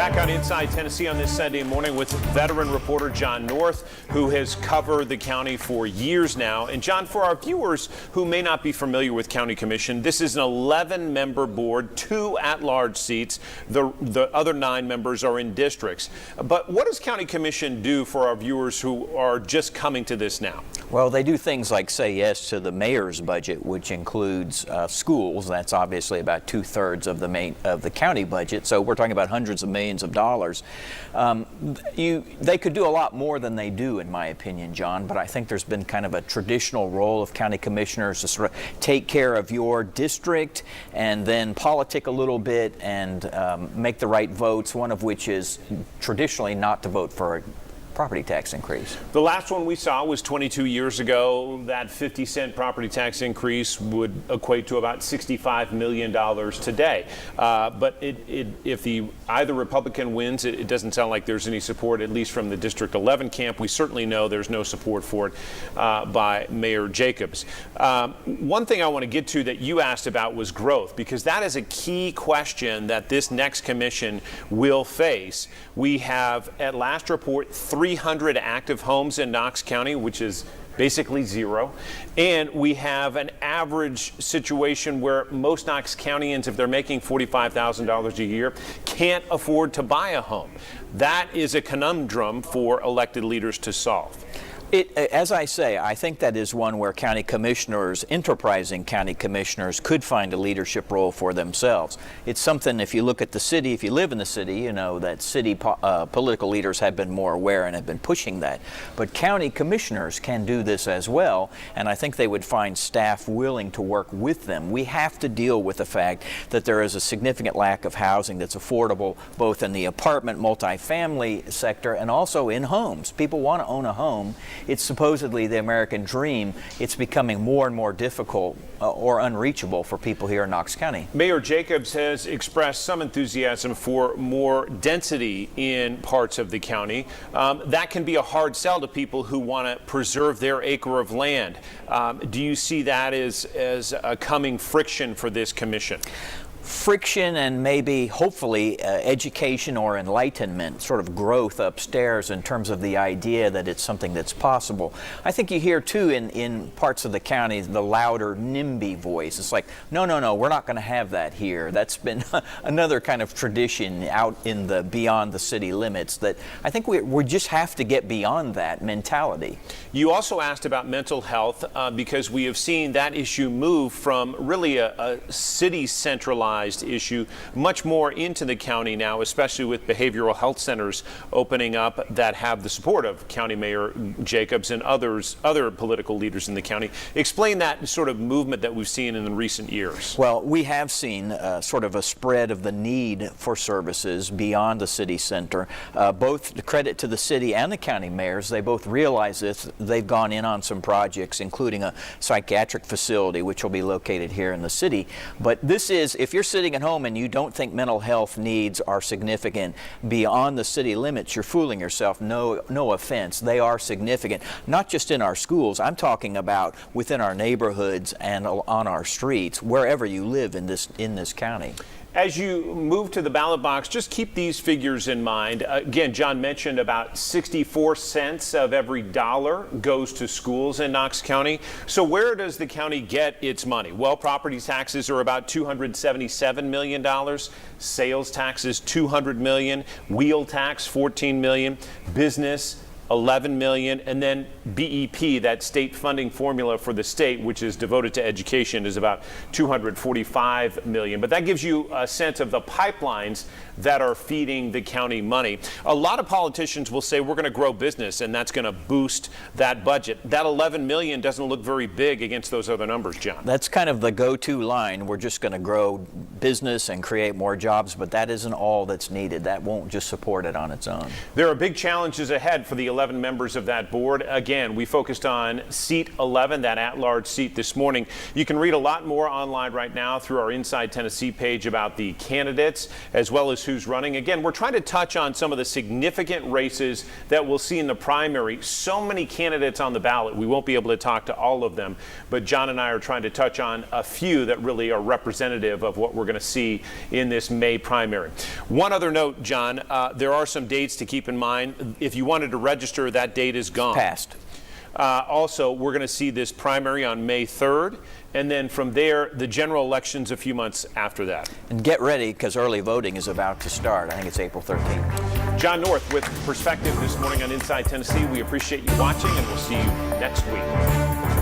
Back on Inside Tennessee on this Sunday morning with veteran reporter John North, who has covered the county for years now. And John, for our viewers who may not be familiar with County Commission, this is an 11-member board, 2 at-large seats. The other 9 members are in districts. But what does County Commission do for our viewers who are just coming to this now? Well, they do things like say yes to the mayor's budget, which includes schools. That's obviously about 2/3 of the county budget. So we're talking about hundreds of millions of dollars. They could do a lot more than they do, in my opinion, John, but I think there's been kind of a traditional role of county commissioners to sort of take care of your district and then politic a little bit and make the right votes, one of which is traditionally not to vote for a property tax increase. The last one we saw was 22 years ago. That 50-cent property tax increase would equate to about $65 million today. But if either Republican wins, it doesn't sound like there's any support, at least from the District 11 camp. We certainly know there's no support for it by Mayor Jacobs. One thing I want to get to that you asked about was growth, because that is a key question that this next commission will face. We have, at last report, 300 active homes in Knox County, which is basically zero. And we have an average situation where most Knox Countyans, if they're making $45,000 a year, can't afford to buy a home. That is a conundrum for elected leaders to solve. As I say, I think that is one where county commissioners, enterprising county commissioners, could find a leadership role for themselves. It's something, if you look at the city, if you live in the city, you know that city political leaders have been more aware and have been pushing that. But county commissioners can do this as well, and I think they would find staff willing to work with them. We have to deal with the fact that there is a significant lack of housing that's affordable, both in the apartment, multifamily sector, and also in homes. People want to own a home. It's supposedly the American dream. It's becoming more and more difficult or unreachable for people here in Knox County. Mayor Jacobs has expressed some enthusiasm for more density in parts of the county. That can be a hard sell to people who want to preserve their acre of land. Do you see that as a coming friction for this commission? Friction and maybe, hopefully, education or enlightenment, sort of growth upstairs in terms of the idea that it's something that's possible. I think you hear, too, in parts of the county, the louder NIMBY voice. It's like, no, we're not going to have that here. That's been another kind of tradition out in the beyond the city limits that I think we just have to get beyond that mentality. You also asked about mental health because we have seen that issue move from really a city centralized issue much more into the county now, especially with behavioral health centers opening up that have the support of County Mayor Jacobs and other political leaders in the county. Explain that sort of movement that we've seen in the recent years. Well, we have seen sort of a spread of the need for services beyond the city center. Both the credit to the city and the county mayors, they both realize this. They've gone in on some projects, including a psychiatric facility, which will be located here in the city. But this is, if you're sitting at home and you don't think mental health needs are significant beyond the city limits, you're fooling yourself. No offense. They are significant, not just in our schools. I'm talking about within our neighborhoods and on our streets, wherever you live in this county. As you move to the ballot box, just keep these figures in mind. Again, John mentioned about 64 cents of every dollar goes to schools in Knox County. So where does the county get its money? Well, property taxes are about $277 million. Sales taxes, $200 million. Wheel tax, $14 million. Business, $11 million, and then BEP, that state funding formula for the state, which is devoted to education, is about $245 million. But that gives you a sense of the pipelines that are feeding the county money. A lot of politicians will say we're going to grow business, and that's going to boost that budget. That $11 million doesn't look very big against those other numbers, John. That's kind of the go-to line. We're just going to grow business and create more jobs, but that isn't all that's needed. That won't just support it on its own. There are big challenges ahead for the 11 members of that board. Again, we focused on seat 11, that at-large seat this morning. You can read a lot more online right now through our Inside Tennessee page about the candidates as well as who's running. Again, we're trying to touch on some of the significant races that we'll see in the primary. So many candidates on the ballot, we won't be able to talk to all of them, but John and I are trying to touch on a few that really are representative of what we're going to see in this May primary. One other note, John, there are some dates to keep in mind. If you wanted to register, that date is gone. Passed. Also, we're going to see this primary on May 3rd, and then from there, the general elections a few months after that. And get ready, because early voting is about to start. I think it's April 13th. John North with Perspective this morning on Inside Tennessee. We appreciate you watching, and we'll see you next week.